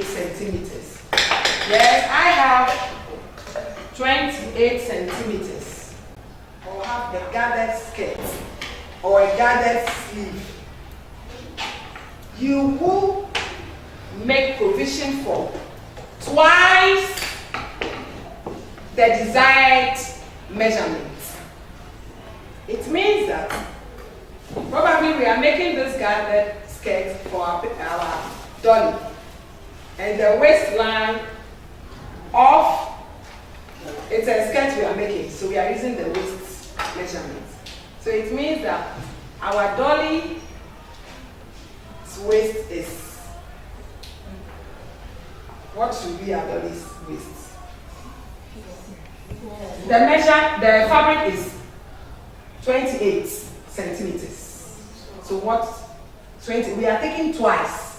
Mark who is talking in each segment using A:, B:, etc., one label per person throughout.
A: Centimeters. Yes, I have 28 centimeters. Or have a gathered skirt or a gathered sleeve. You will make provision for twice the desired measurement. It means that probably we are making this gathered skirt for our dolly. And the waistline of it's a skirt we are making, so we are using the waist measurement. So it means that our dolly's waist is what should be our dolly's waist? The fabric is 28 centimeters. So what? 20? We are taking twice.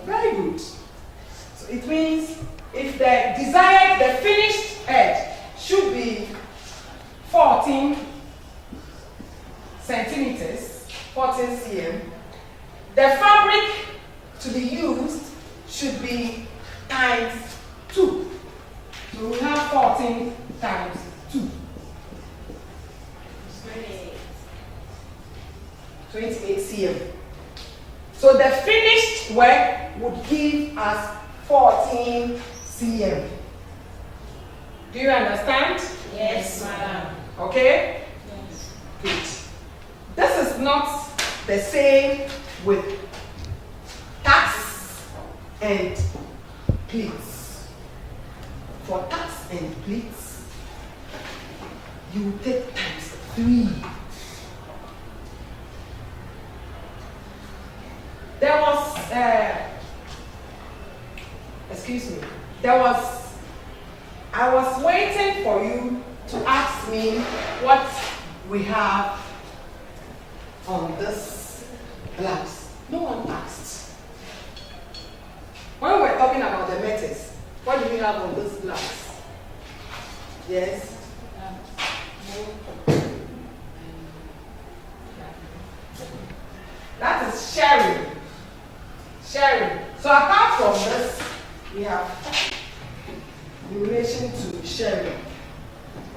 A: Very good. So it means if the finished edge should be 14 centimeters, 14 cm, the fabric to be used should be times 2. So we have 14 times 2. 28 cm. So the finished work would give us 14 cm. Do you understand?
B: Yes, madam.
A: Okay?
B: Yes.
A: Good. This is not the same with tacks and pleats. For tacks and pleats, you take times 3. There was, I was waiting for you to ask me what we have on this blouse. No one asked. When we were talking about the methods, what do we have on this blouse? Yes? That is sharing. Sharing. So apart from this, we have in relation to sharing.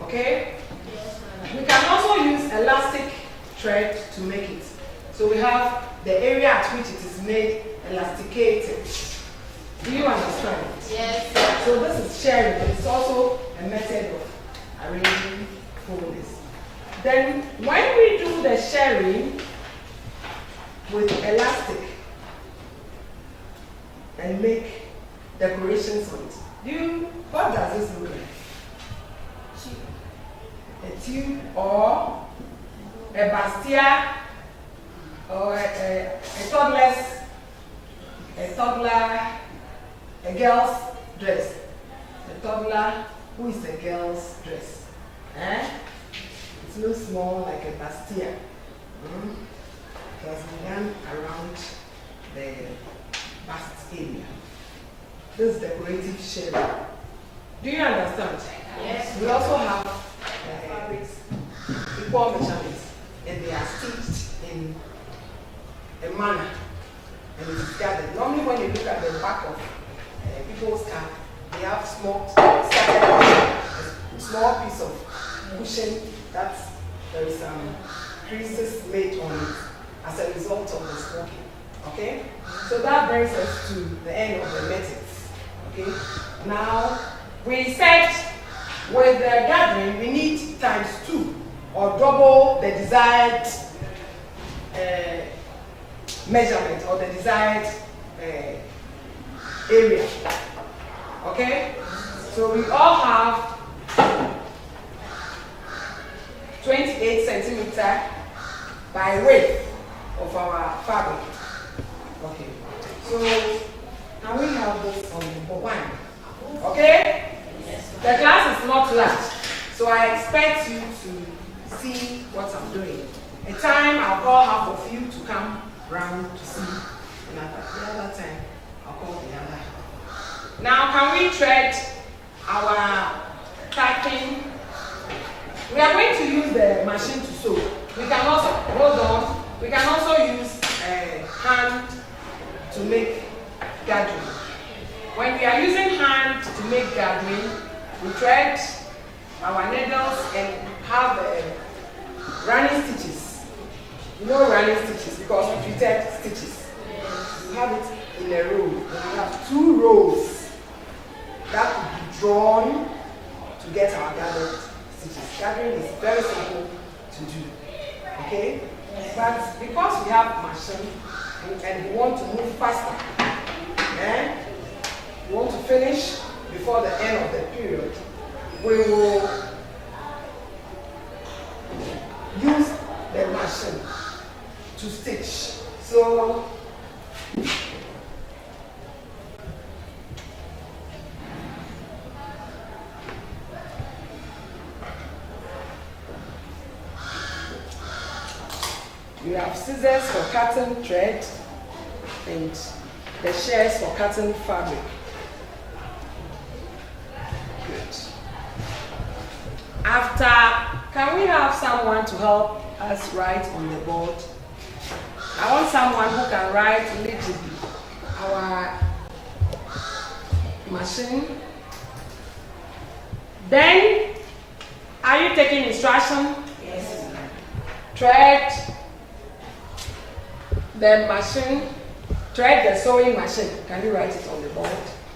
A: Okay?
B: Yes,
A: We can also use elastic thread to make it. So we have the area at which it is made elasticated. Do you understand?
B: Yes.
A: So this is sharing, but it's also a method of arranging fullness. Then when we do the sharing with elastic and make decorations on it, what does this look like? A tube or a bastia or a toddler, a girl's dress. A toddler who is a girl's dress. It looks more like a bastia. It has been done around the bust area. This is decorative shading. Do you understand?
B: Yes.
A: We also have fabrics, equal measurements, and they are stitched in a manner, and it is gathered. Normally, when you look at the back of people's cap, they have small piece of cushion that there is some creases made on it as a result of the smoking. Okay? So that brings us to the end of the methods. Okay? Now, we said with the gathering, we need times 2 or double the desired measurement or the desired area. Okay? So we all have 28 centimeter by width of our fabric. Okay. So can we have this on number 1? Okay?
B: Yes.
A: The class is not large, so I expect you to a time I'll call half of you to come round to see another. The other time I'll call the other. Now can we thread our tacking? We are going to use the machine to sew. We can also, hold on, we can also use hand to make gathering. When we are using hand to make gathering, we thread our needles and have running stitches. You know running stitches because we treated stitches. We have it in a row. We have 2 rows that could be drawn to get our gathered stitches. Gathering is very simple to do. Okay? But because we have machine and we want to move faster, we want to finish before the end of the period, we will use the machine to stitch. So we have scissors for cutting thread and the shears for cutting fabric. Good. After, can we have someone to help us write on the board? I want someone who can write legibly our machine. Then, are you taking instruction?
B: Yes.
A: Thread the machine, thread the sewing machine. Can you write it on the board?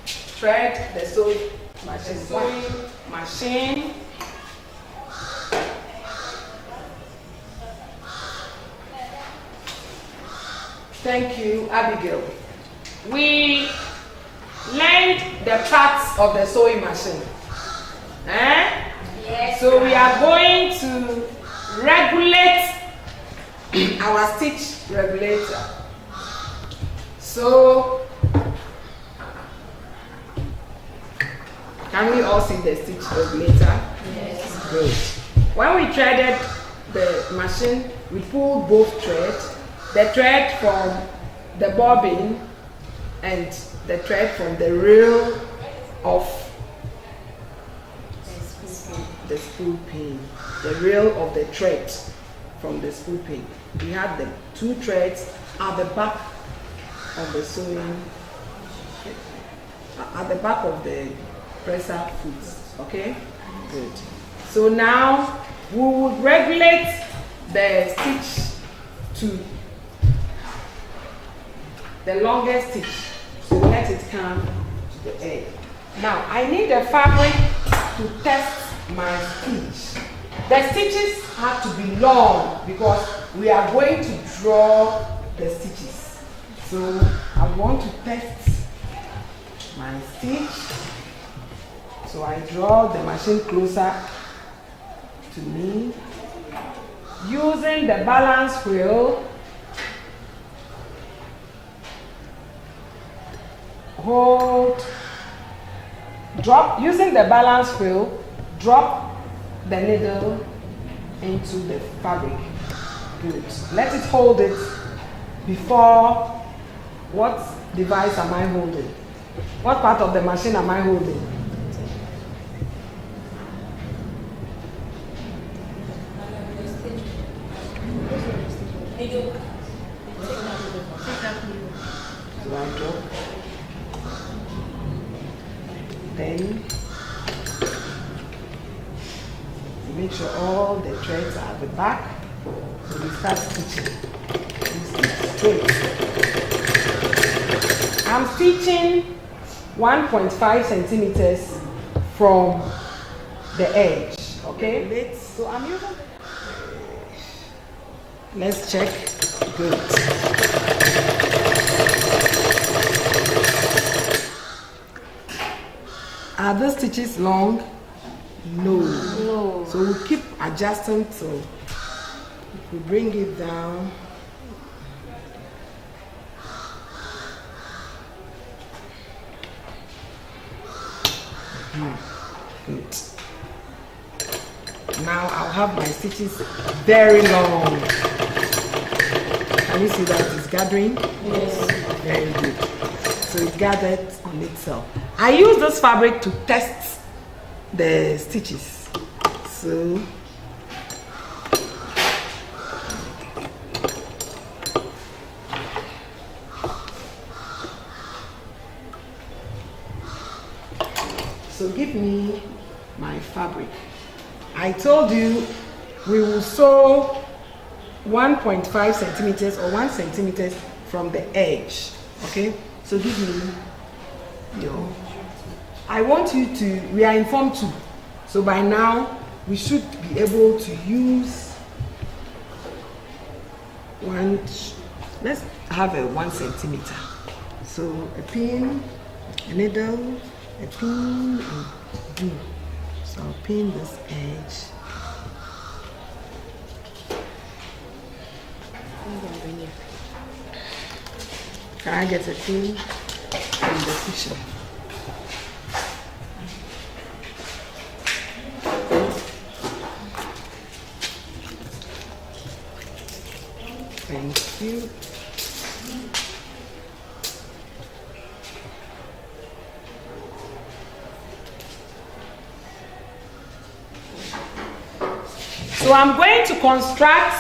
A: Thread the sewing machine. Sewing machine. Thank you, Abigail. We learned the parts of the sewing machine.
B: Yes.
A: So we are going to regulate our stitch regulator. So, can we all see the stitch regulator?
B: Yes.
A: Good. When we threaded the machine, we pulled both threads. The thread from the bobbin and the thread from the reel of the spool pin. The reel of the thread from the spool pin. We had the 2 threads at the back of the sewing, at the back of the presser foot. Okay? Good. So now we would regulate the stitch to the longest stitch. So let it come to the end. Now I need a fabric to test my stitch. The stitches have to be long because we are going to draw the stitches. So I want to test my stitch. So I draw the machine closer to me. Using the balance wheel, hold, drop, using the balance wheel, drop the needle into the fabric. Good. Let it hold it before. What device am I holding? What part of the machine am I holding? So I drop. Then make sure all the threads are at the back. So we start stitching. We stitch straight. I'm stitching 1.5 centimeters from the edge. Okay? So I'm using. Let's check. Good. Are the stitches long? No. So we keep adjusting till we bring it down. Good. Now I'll have my stitches very long. Can you see that it's gathering?
B: Yes.
A: Very good. So it gathered on itself. I use this fabric to test the stitches. So give me my fabric. I told you we will sew 1.5 centimeters or 1 centimeter from the edge. Okay? So give me your. I want you to, we are in form 2. So by now we should be able to use let's have a 1 centimeter. So a pin, a needle, a pin, and glue. So I'll pin this edge. Can I get a pin from the cushion? Thank you. So I'm going to construct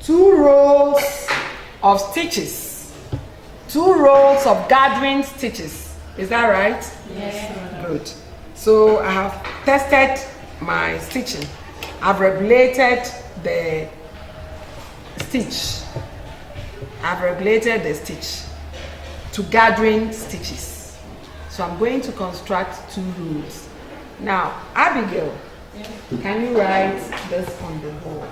A: 2 rows of stitches, 2 rows of gathering stitches. Is that right?
B: Yes.
A: Good. So I have tested my stitching. I've regulated the stitch. I've regulated the stitch to gathering stitches. So I'm going to construct 2 rows. Now, Abigail, can you write this on the board?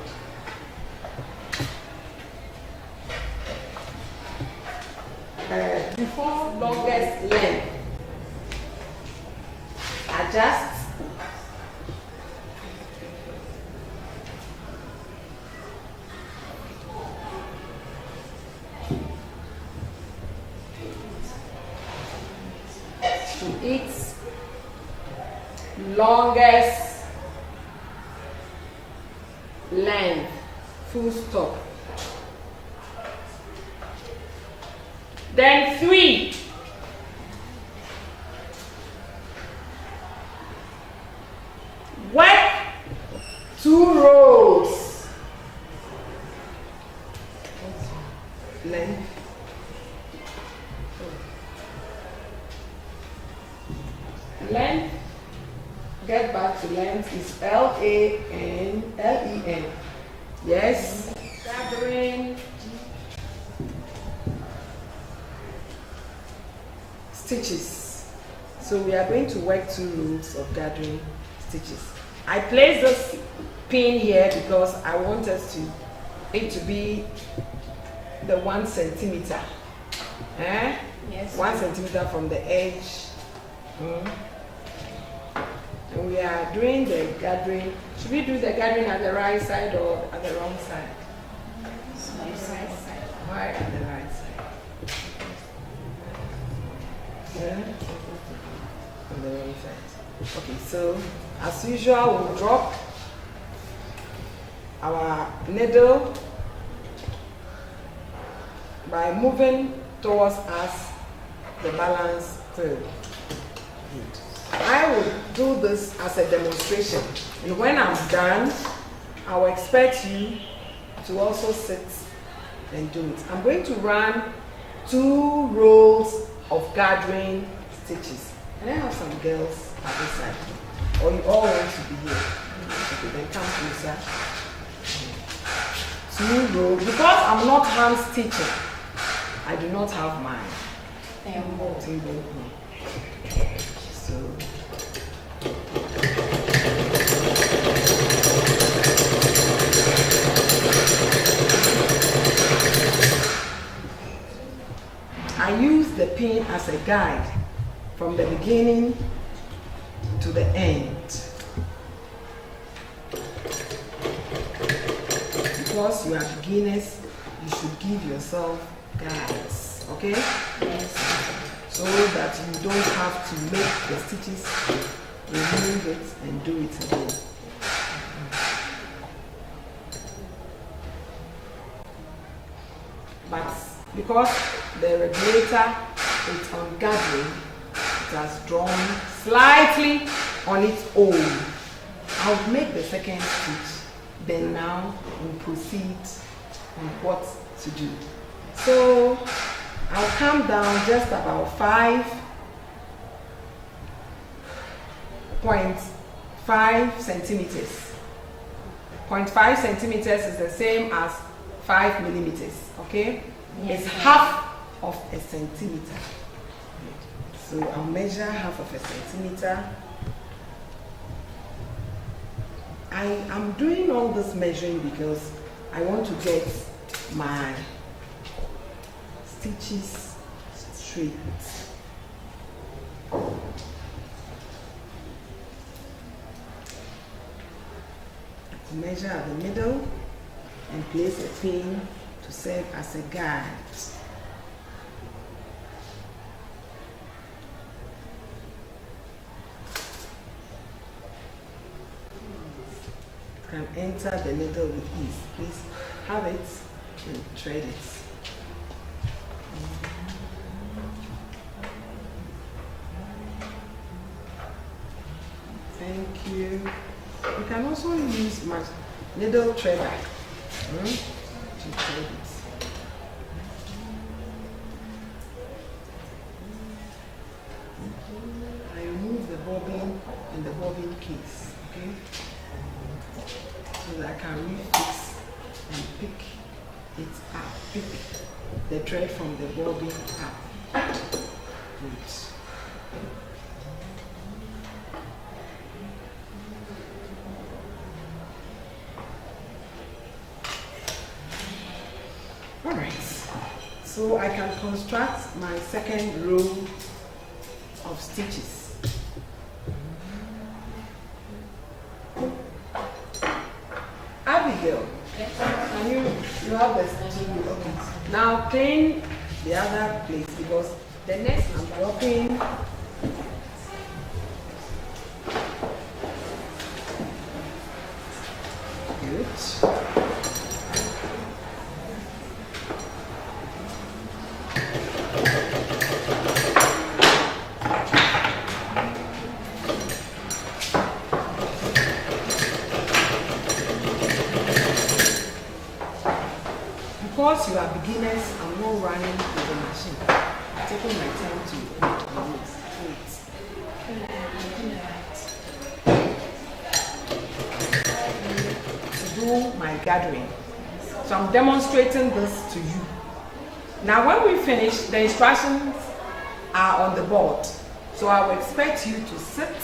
A: Before longest length, adjust. To its longest length, full stop. Then 3. Work 2 rows. Length. Length. Get back to length is L-E-N. Yes. Gathering stitches. So we are going to work 2 rows of gathering stitches. I place this pin here because I want it to be the 1 centimeter.
B: Yes.
A: 1 centimeter from the edge. And we are doing the gathering. Should we do the gathering at the right side or at the wrong side?
B: Right side.
A: Why at the right side? On the wrong side. Okay, so as usual, we'll drop our needle by moving towards us the balance third. I will do this as a demonstration, and when I'm done, I will expect you to also sit and do it. I'm going to run 2 rows of gathering stitches. And I have some girls at this side, or you all want to be here. Okay, then come closer. 2 rows. Because I'm not hand stitching, I do not have my table. So I use the pin as a guide from the beginning to the end. Because you are beginners, you should give yourself guides, okay?
B: Yes.
A: So that you don't have to make the stitches, remove it and do it again. but because the regulator is on gathering, it has drawn slightly on its own. I'll make the second stitch, then now we'll proceed on what to do. So I'll come down just about 5.5 centimeters. 0.5 centimeters is the same as 5 millimeters, okay?
B: Yes,
A: it's half of a centimeter. So I'll measure half of a centimeter. I am doing all this measuring because I want to get my stitches straight. To measure at the middle and place a pin to serve as a guide. Can enter the needle with ease. Please have it and thread it. Thank you. You can also use my needle threader to thread it. I remove the bobbin and the bobbin case, okay? So that I can refix and pick it up, pick the thread from the bobbin up. Good. Alright, so I can construct my second row of stitches. Abigail, can you have the stitching wheel? Okay. Now clean the other place because the next I'm dropping. Good. Because you are beginners, I'm not running with the machine. I'm taking my time to do my gathering. So I'm demonstrating this to you. Now when we finish, the instructions are on the board. So I will expect you to sit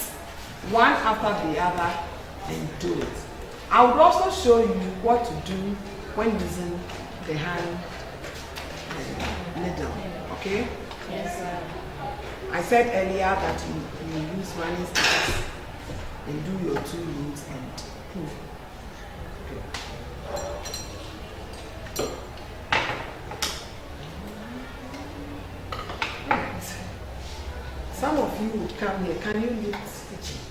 A: one after the other and do it. I would also show you what to do when using the hand needle, okay?
B: Yes, sir.
A: I said earlier that you use running stitches and do your 2 loops and pull. Okay. Right. Some of you would come here. Can you lift stitching?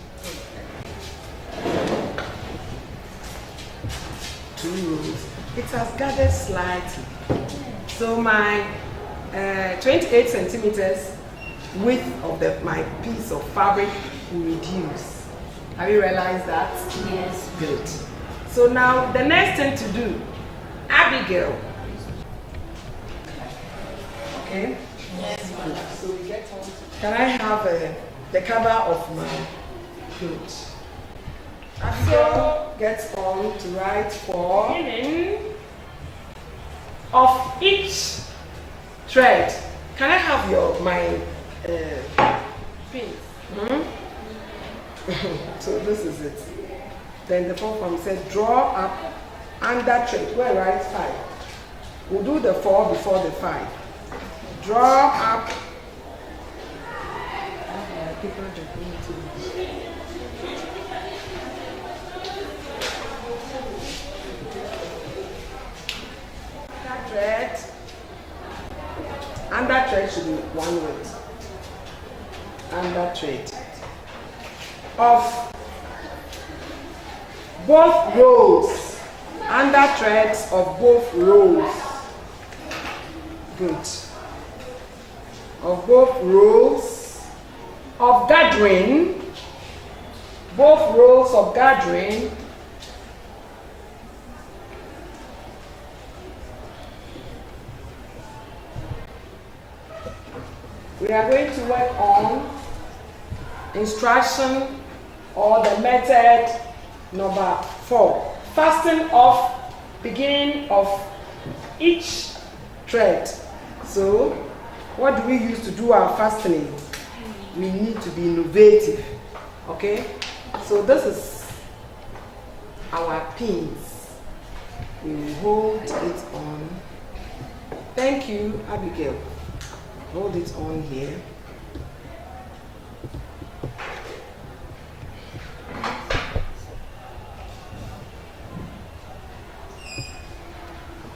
A: 2 rows. It has gathered slightly. So my 28 centimeters width of my piece of fabric will reduce. Have you realized that?
B: Yes.
A: Good. So now the next thing to do, Abigail. Okay?
B: Yes,
A: Good. So we get on. Can I have the cover of my coat? Abigail gets on to write for beginning of each thread. Can I have my pins? So this is it. Then the form form said draw up under thread. Where write 5. We'll do the 4 before the 5. Draw up. People jumping into thread. Under thread should be 1 width. Under thread of both rows. Under threads of both rows. Good. Of both rows of gathering, both rows of gathering, we are going to work on instruction or the method number 4. Fasten off beginning of each thread. So, what do we use to do our fastening? We need to be innovative. Okay? So this is our pins. We will hold it on. Thank you, Abigail. Hold it on here.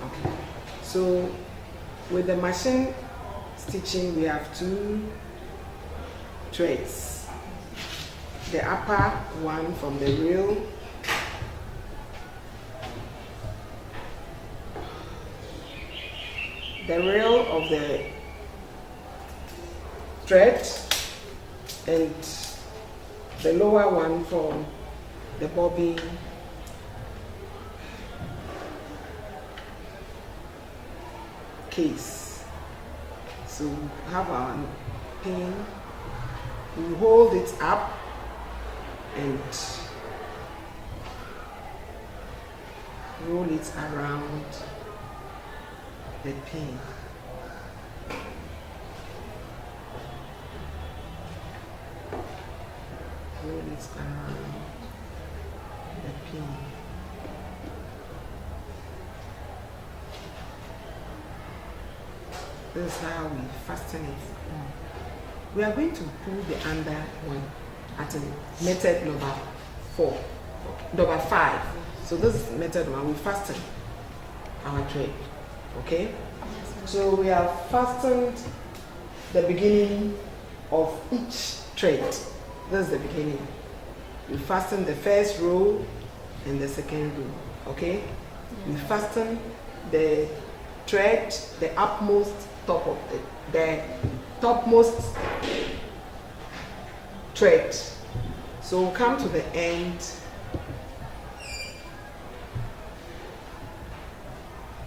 A: Okay. So with the machine stitching, we have 2 threads. The upper one from the rail, of the thread, and the lower one from the bobbin case. So we have our pin, we hold it up and roll it around the pin. Roll it around the pin. This is how we fasten it. We are going to pull the under one at method number 5. So this is method 1. We fasten our thread. Okay? So we have fastened the beginning of each thread. This is the beginning. We fasten the first row and the second row. Okay? We fasten the thread, the upmost top of the topmost thread. So we'll come to the end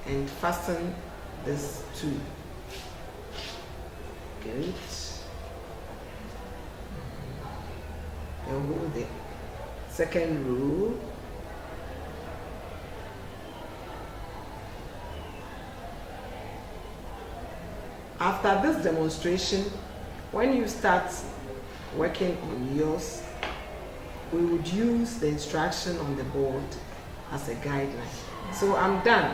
A: and fasten this too. Good. And hold the second row. After this demonstration, when you start working on yours, we would use the instruction on the board as a guideline. So I'm done.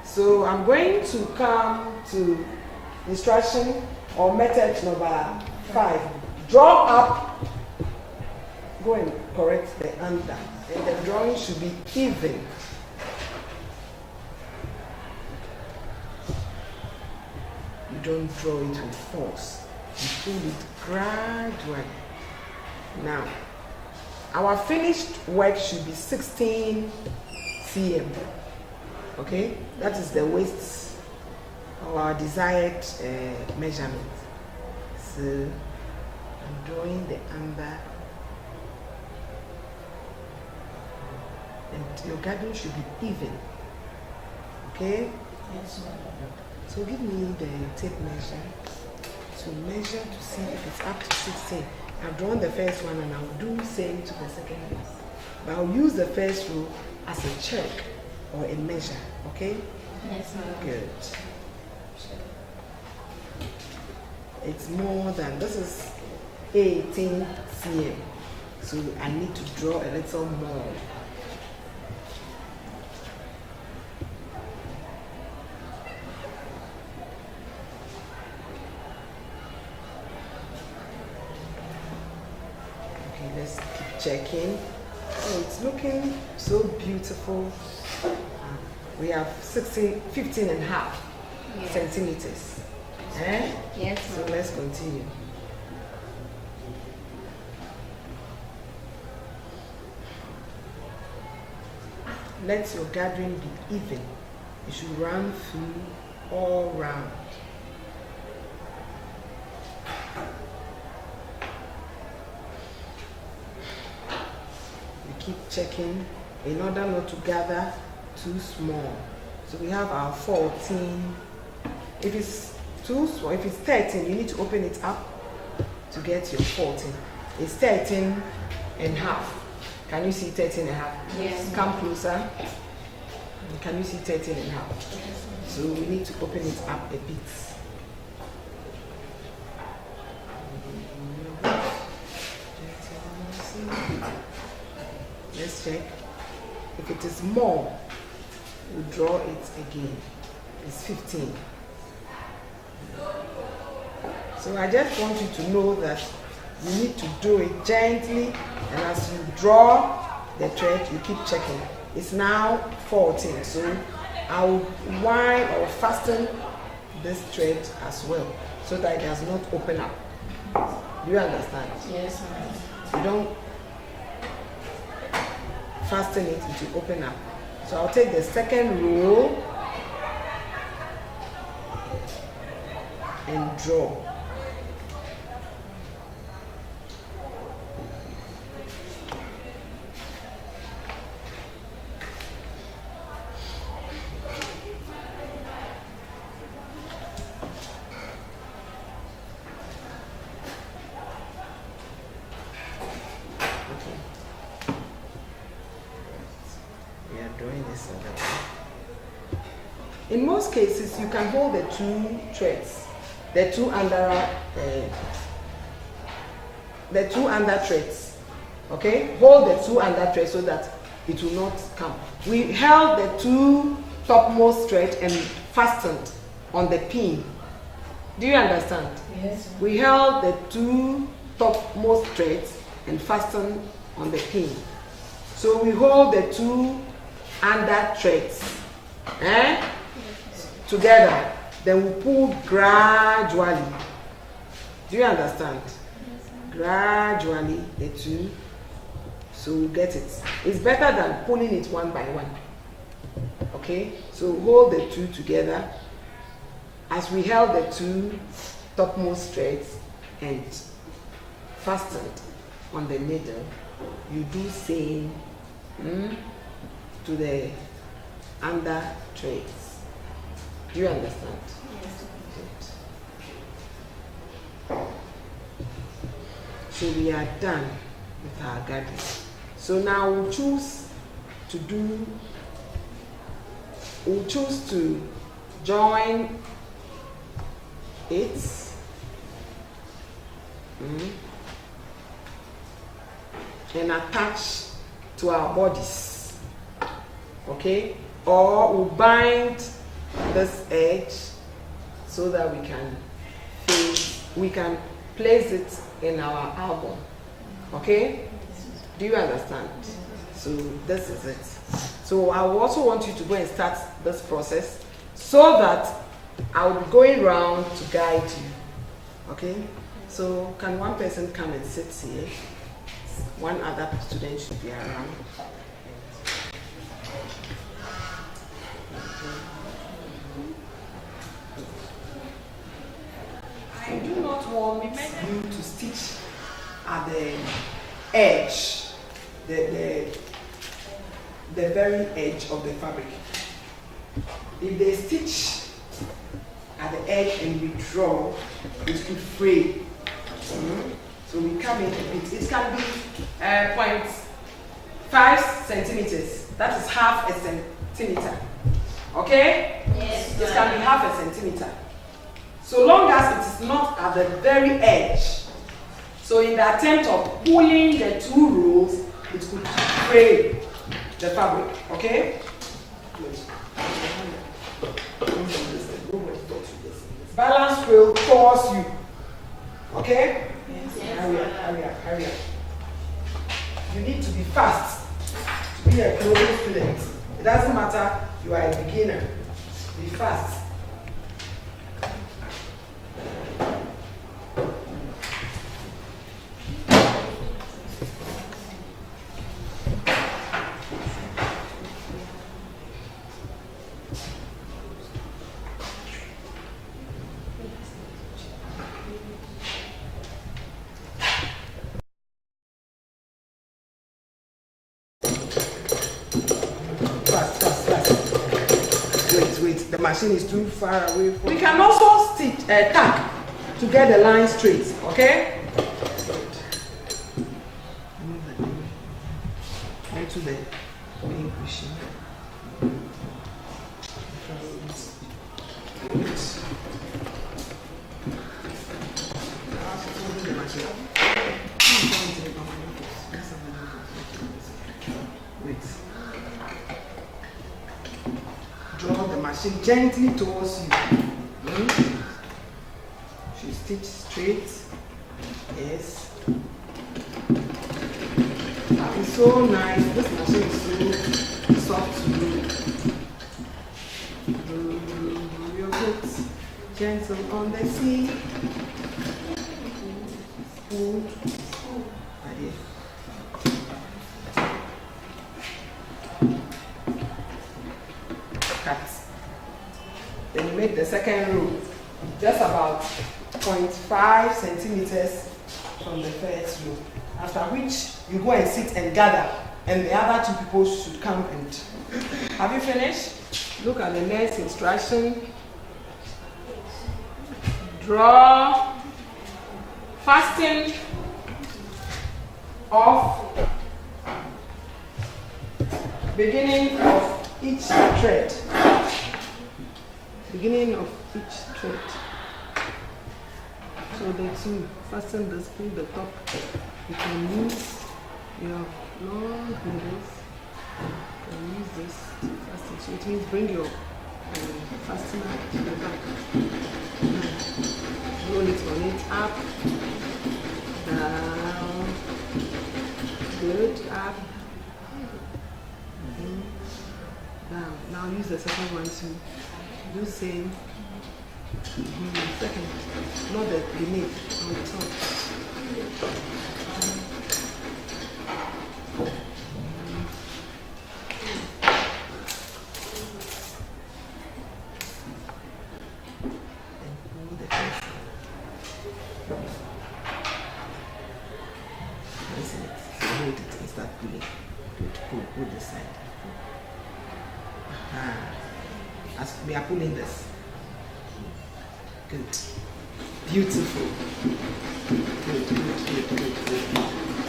A: So I'm going to come to instruction or method number 5. Draw up, go and correct the under, and the drawing should be even. You don't draw it with force. You pull it gradually. Now, our finished work should be 16 cm. Okay? That is the waist or our desired measurement. So, I'm drawing the under. And your garden should be even. Okay?
B: Yes, ma'am.
A: So give me the tape measure to measure to see if it's up to 16. I've drawn the first one and I'll do the same to the second one. But I'll use the first row as a check or a measure, okay?
B: Yes, ma'am.
A: Good. It's more than, this is 18 cm. So I need to draw a little more. Let's keep checking. Oh, it's looking so beautiful. We have 15 and a half centimeters.
B: Yes.
A: So let's continue. Let your gathering be even. It should run through all round. keep checking in order not to gather too small. So we have our 14. If it's too small, if it's 13, you need to open it up to get your 14. It's 13 and half. Can you see 13 and half?
B: Yes.
A: Come closer. Can you see 13 and half?
B: Yes.
A: So we need to open it up a bit. Let's check. If it is more, we'll draw it again. It's 15. So I just want you to know that you need to do it gently, and as you draw the thread, you keep checking. It's now 14, so I will wind or fasten this thread as well so that it does not open up. Do you understand?
B: Yes, ma'am.
A: You don't fasten it, it will open up. So I'll take the second row and draw. In most cases, you can hold the two threads, the two under threads. Okay, hold the two under threads so that it will not come. We held the two topmost thread and fastened on the pin. Do you understand?
B: Yes.
A: We held the two topmost threads and fastened on the pin. So we hold the two under threads. Together, then we pull gradually. Do you understand? Gradually, the two, so we get it. It's better than pulling it one by one. Okay, so hold the two together as we held the two topmost threads and fastened on the middle. You do same to the under threads. Do you understand? Yes. Good. So we are done with our garden. So now we'll choose to join it. And attach to our bodies. Okay? Or we'll bind this edge so that we can place it in our album. Okay? Do you understand? So this is it. So I will also want you to go and start this process so that I will be going around to guide you. Okay? So can one person come and sit here? One other student should be around. I do not want you to stitch at the edge, the very edge of the fabric. If they stitch at the edge and we draw, it could fray. So we come in a bit. It can be 0.5 centimeters. That is half a centimeter. Okay?
B: Yes.
A: It can be half a centimeter. So long as it is not at the very edge. So in the attempt of pulling the two rows, it could fray the fabric. Okay? Balance will force you. Okay? Yes. Hurry up. You need to be fast to be a clothing student. It doesn't matter you are a beginner. Be fast. machine is too far away from. We can also stitch tack to get the line straight, okay? Move the nail onto the main machine. Draw the machine gently towards you. She stitch straight. Yes. It's so nice. This machine is so soft to do. Your boots gentle on the sea. Cut. Then you make the second row just about 0.5 centimeters from the first row. After which you go and sit and gather, and the other two people should come and. Have you finished? Look at the next instruction. Draw, fasten off beginning of each thread. Beginning of each thread. So the two fasten the spool, the top. You can use your long needles. You can use this to fasten. So it means bring your fastener to the back. Roll it on it up, down, good, up, down. Now use the second one to do same. Second, not the beneath, on the top. Pull this side. As we are pulling this. Good. Beautiful. Good.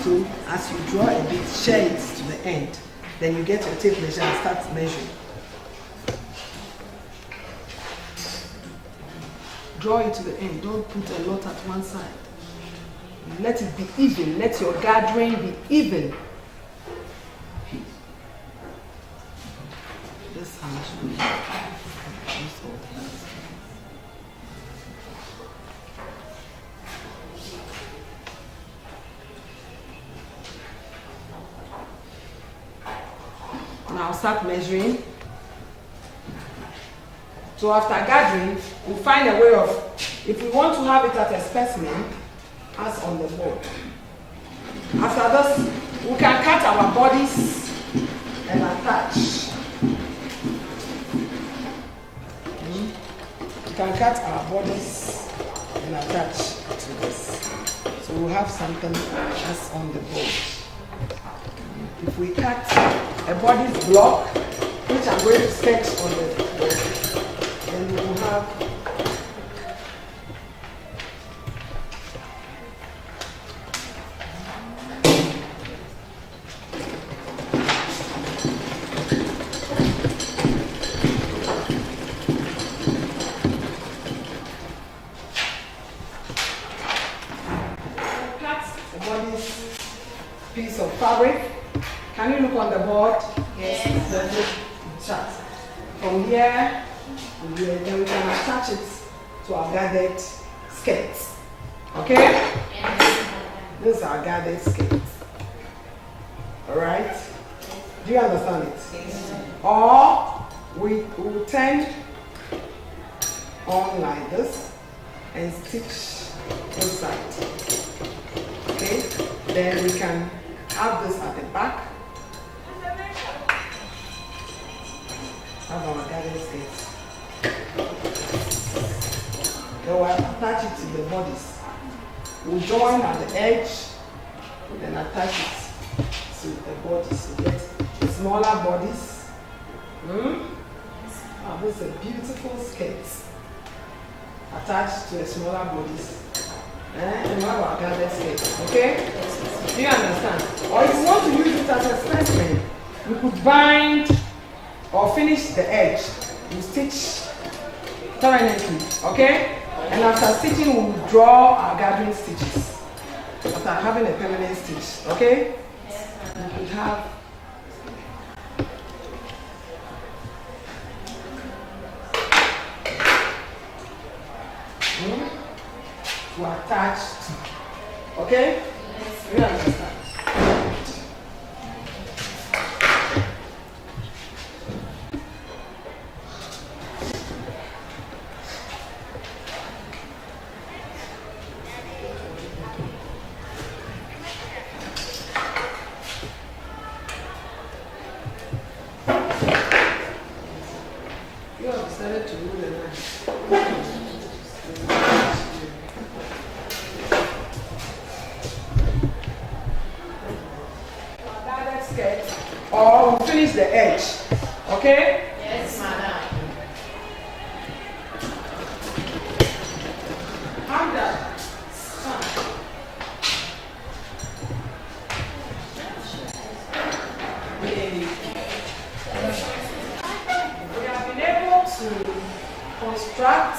A: So as you draw a bit, share it to the end. Then you get your tape measure and start measuring. Draw it to the end. Don't put a lot at one side. Let it be even. Let your gathering be even. This how much we use all this. Now start measuring. So after gathering, we'll find a way of, if we want to have it as a specimen, as on the board. After this, we can cut our bodies and attach. We can cut our bodies and attach to this. So we'll have something as on the board. If we cut a bodies block, which I'm going to sketch on the board, then we will have piece of fabric. Can you look on the board? Yes. The chart. From here to here, then we can attach it to our gathered skirts. Okay? Yes. These are gathered skirts. Alright? Do you understand it? Yes. Or we will turn on like this and stitch inside. Okay? Then we can have this at the back. Have our gathered skirts. Then we'll attach it to the bodies. We'll join at the edge, then attach it to the bodies. So get smaller bodies Oh, this is a beautiful skirt attached to a smaller bodice. And we have our gathered skirt, okay? Do you understand? Or if you want to use it as a specimen, we could bind or finish the edge. We stitch permanently, okay? And after stitching, we will draw our gathering stitches. After having a permanent stitch, okay? We could have to attach to, okay? You understand? You have decided to rule the line. Or we'll finish the edge. Okay?
B: Yes, madam.
A: Calm down. We have been able to construct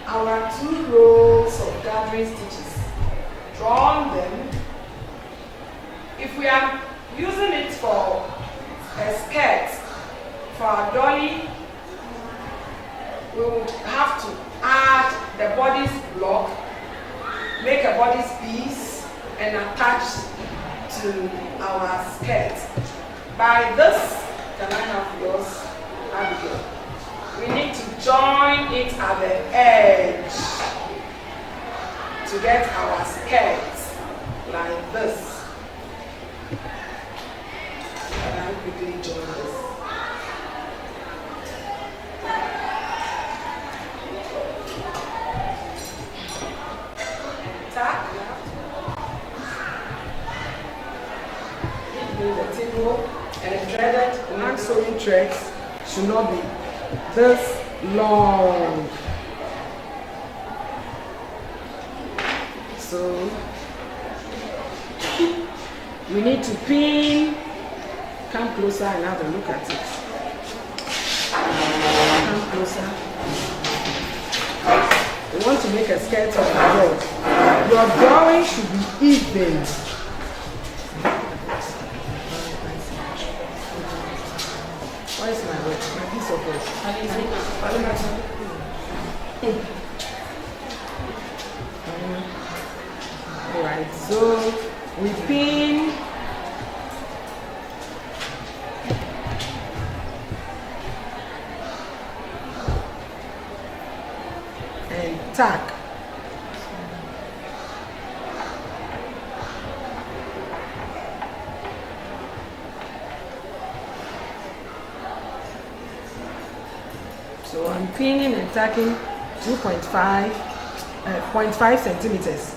A: our 2 rows of gathering stitches. Drawn them. If we are using it for a skirt, for our dolly, we will have to add the bodice block, make a bodice piece, and attach to our skirt. By this, can I have yours, Abigail? We need to join it at the edge to get our skirt like this. Can I quickly join this? Tack. The table and threaded hand sewing threads should not be this long. So we need to pin. Come closer and have a look at it. Come closer. We want to make a skirt of the drawing. Your drawing should be even. Why is my work? My piece of work. Alright, so we pin. Tack. So I'm pinning and tacking 0.5 centimeters,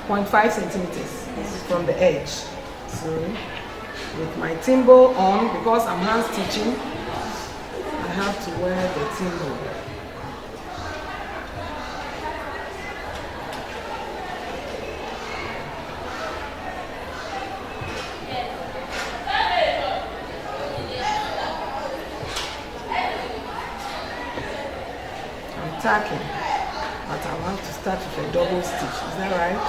A: 0.5 centimeters from the edge. So with my thimble on, because I'm hand stitching, I have to wear the thimble. Tacking, but I want to start with a double stitch. Is that right?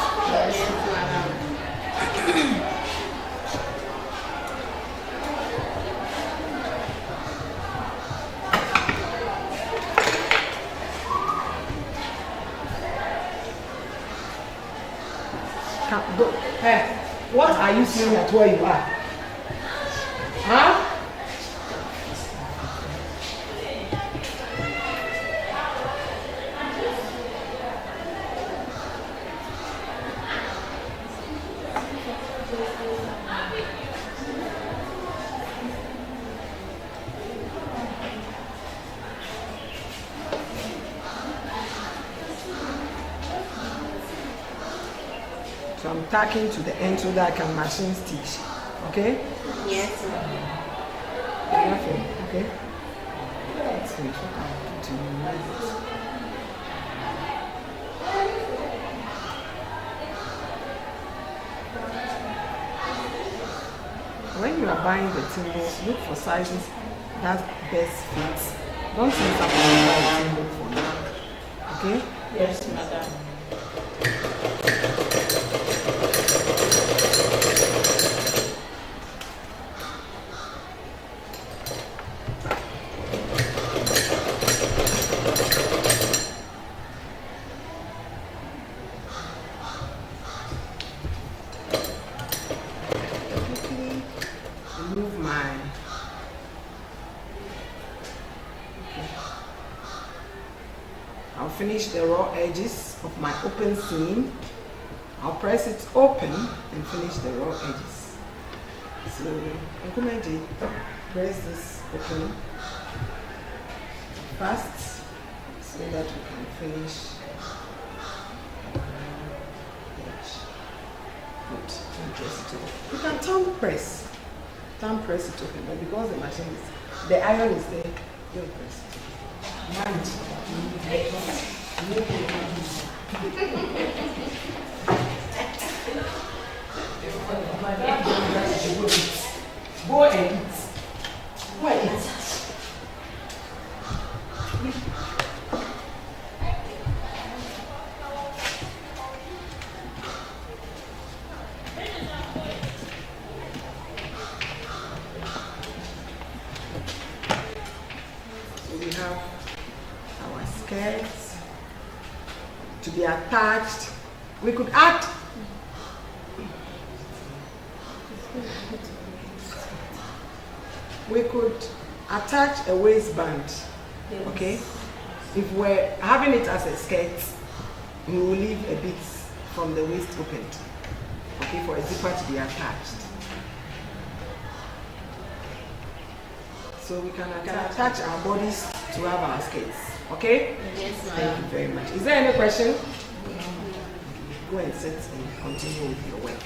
A: Hey, what are you seeing at where you are? Huh? So I'm tacking to the end so that I can machine stitch. Okay?
B: Yes, ma'am.
A: Careful.
C: Okay? Let's wait for that to remove it. When you are buying the timbers, look for sizes that best fits. Don't think about buy a timber for now. Okay?
B: Yes, madam.
C: Remove my I'll finish the raw edges of my open seam. I'll press it open and finish the raw edges. So I'm going to press this open fast so that we can finish the edge. Good. And press it open. You can thumb press it open, but because the machine is, the iron is there, don't press it. Mind. Go and eat. Go and eat. So we have our skirts to be attached. We could add attach a waistband.
B: Yes.
C: Okay, if we're having it as a skirt, we will leave a bit from the waist opened, okay, for a zipper to be attached. So we can attach our bodies to have our skirts. Okay?
B: Yes,
C: Thank
B: madam.
C: you very much. Is there any question? Go and sit and continue with your work.